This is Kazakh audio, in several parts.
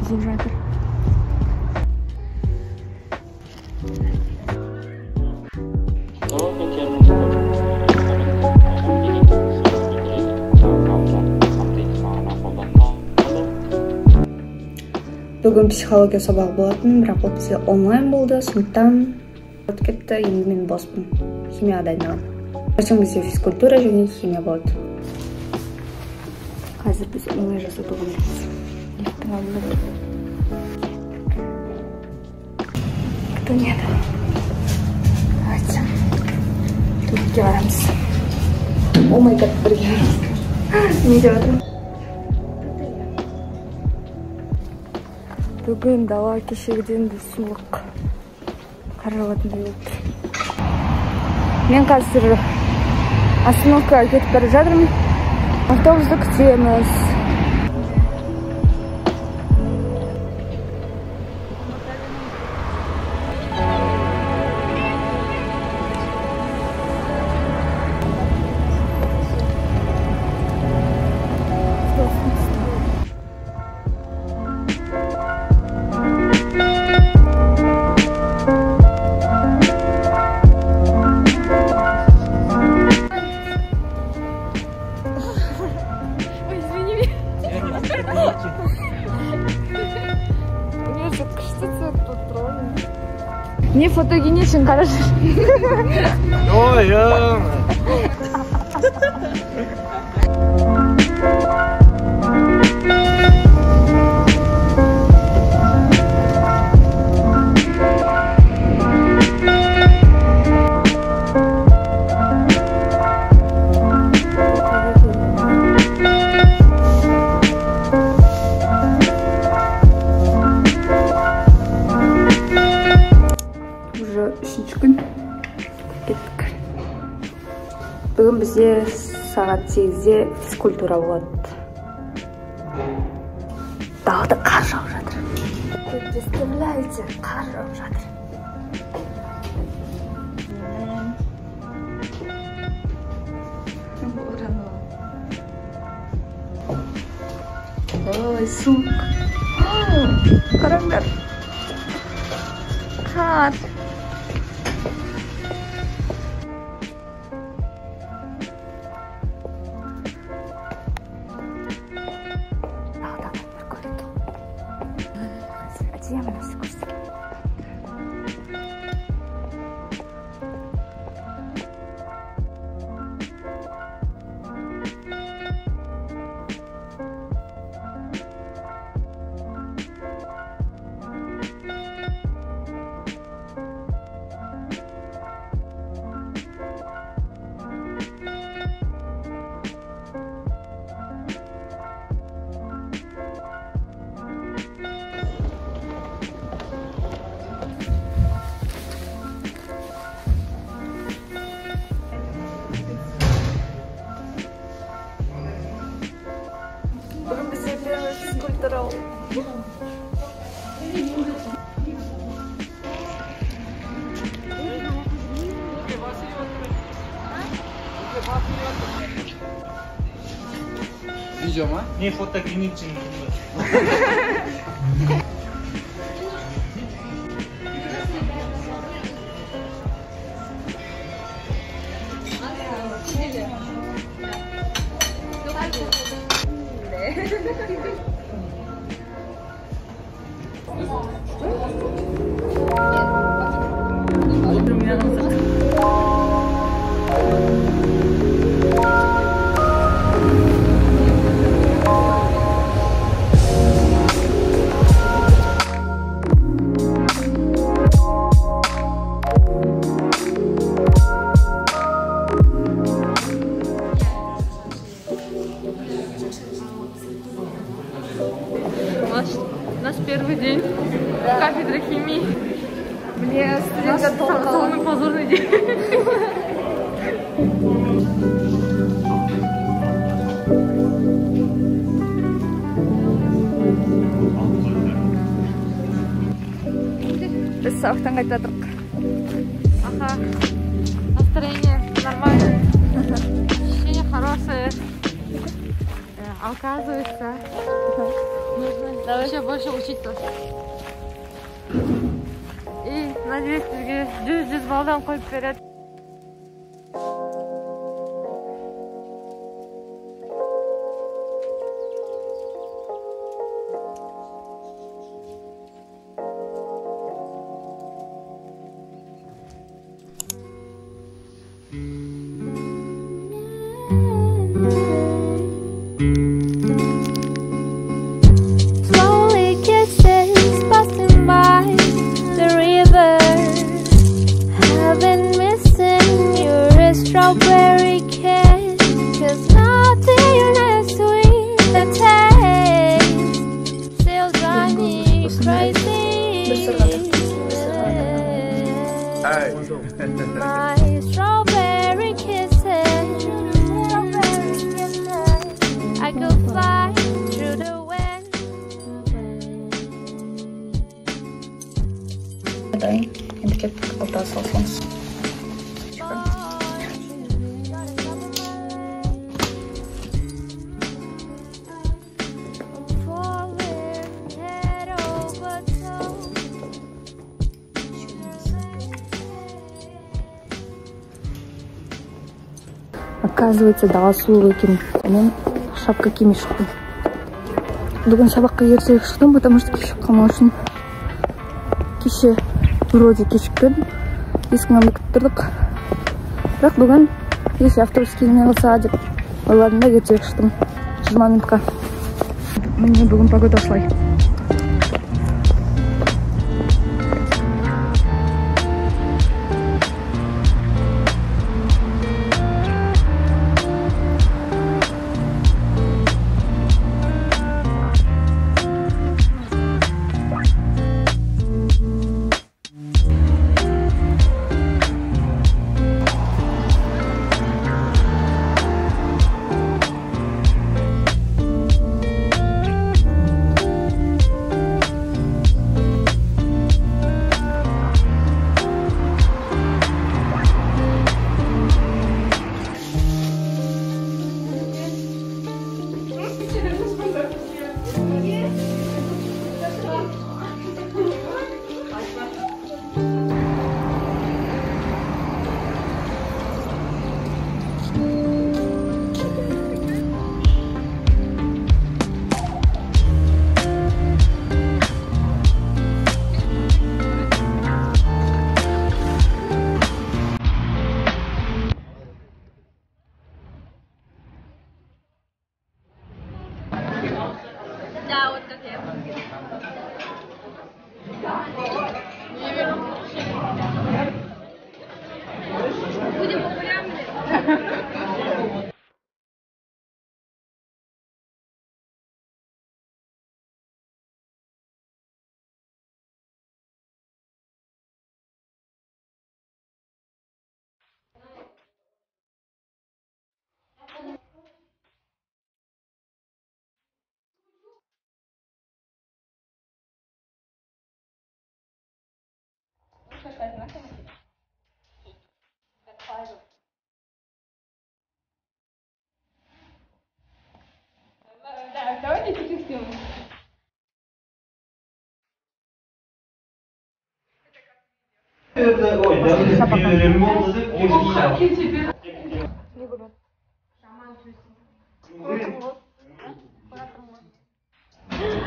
бұзып жатыр. Бүгін психология сабағы болатын, бірақ ол бізде онлайн болды, сондықтан өтіп кетті. Енді мен боспын, химияға дайындалам. Ертең бізде физкультура және химия болады. Қазір біз оңай жасап отырмыз. Лифттің алдында. Кто нет? Давайте. Туфтке барамыз. О май гад, бірге барамыз. Не деп отырмын? Бүгін дала кешегіден де суық. Қар жауатындай болды. Мен қазір остановкаға кетіп бара жатырмын. Автобусты күтеміз. Не фотогеничен, короче. Ой, Бүгін бізде сағат 8-де физкультура болады. Далада қар жауып жатыр. Представляете, қар жауып жатыр. Ой, суық. Қараңдар. Қар. Видео ма? Не фотогеничен. Наш первый день кафедры химии. Мне студентка самый позорный день. Біз сабақтан қайтадық. Ага. Настроение нормальное. Ощущение хорошее. Оказывается, нужно еще больше учиться. И надеюсь, бізге 100 балдан қойып береді. Енді кеттік, апта салсаңыз. Оказывается, дала суық екен. Мен шапка кимей шықтым. Бүгін сабаққа ертерек шықтым, потому что кешігіп қалмау үшін. Кеше вроде кешіккен, есіктен күтіп тұрдық. Бірақ бүгін если автобус келмей қалса деп ойладым да ертерек шықтым. 20 минутқа. Міне бүгін погода осылай.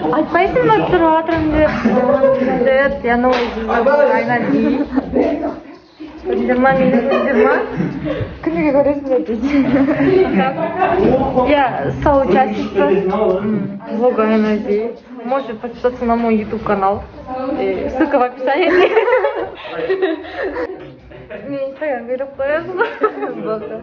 Айтпайсың ба тұрып жатырмын деп? Я новый Ainaziiya. Көрдіңдер мені көрдіңдер ма? Күніге көресіңдер дейді. Я соучастница влога Ainaziiya. Можете подписаться на мой YouTube канал. Ссылка в описании. Мен Instagram беріп қоясың. Болды.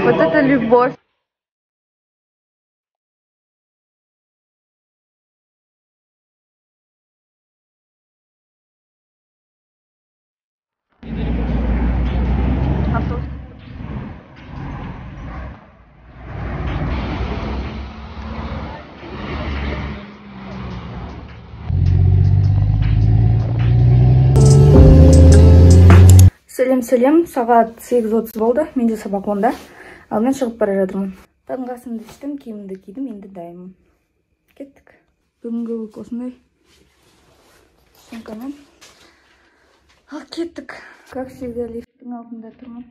Вот это любовь. Сәлем, сағат 8:30 болды. Менде сабақ 10-да. Ал мен шығып бара жатырмын. Таңғы асымды іштім, киімімді кидім, енді дайынмын. Кеттік. Бүгінгі лук осындай. Сумкамен. Ал кеттік. Как всегда, лифттің алдында тұрмын.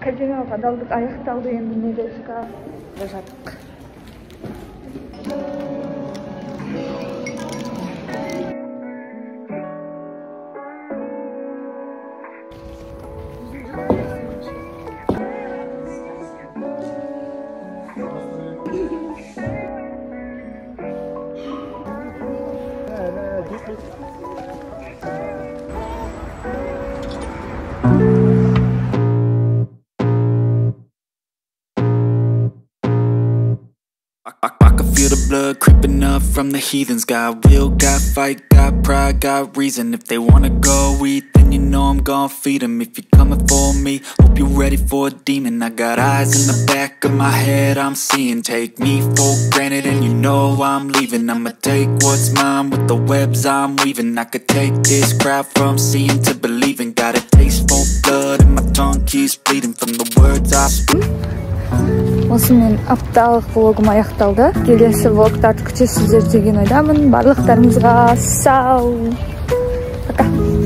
Академиялық адалдық аяқталды, енді медициналық жаттық. Blood creeping up from the heathens. Got will, got fight, got pride, got reason. If they wanna go eat, then you know I'm gon' feed them. If you're coming for me, hope you're ready for a demon. I got eyes in the back of my head, I'm seeing. Take me for granted and you know I'm leaving. I'ma take what's mine with the webs I'm weaving. I could take this crowd from seeing to believing. Got a taste for blood and my tongue keeps bleeding from the words I speak. Осымен апталық влогым аяқталды. Келесі влогтарды күтесіздер деген ойдамын. Барлықтарыңызға сау. Пока.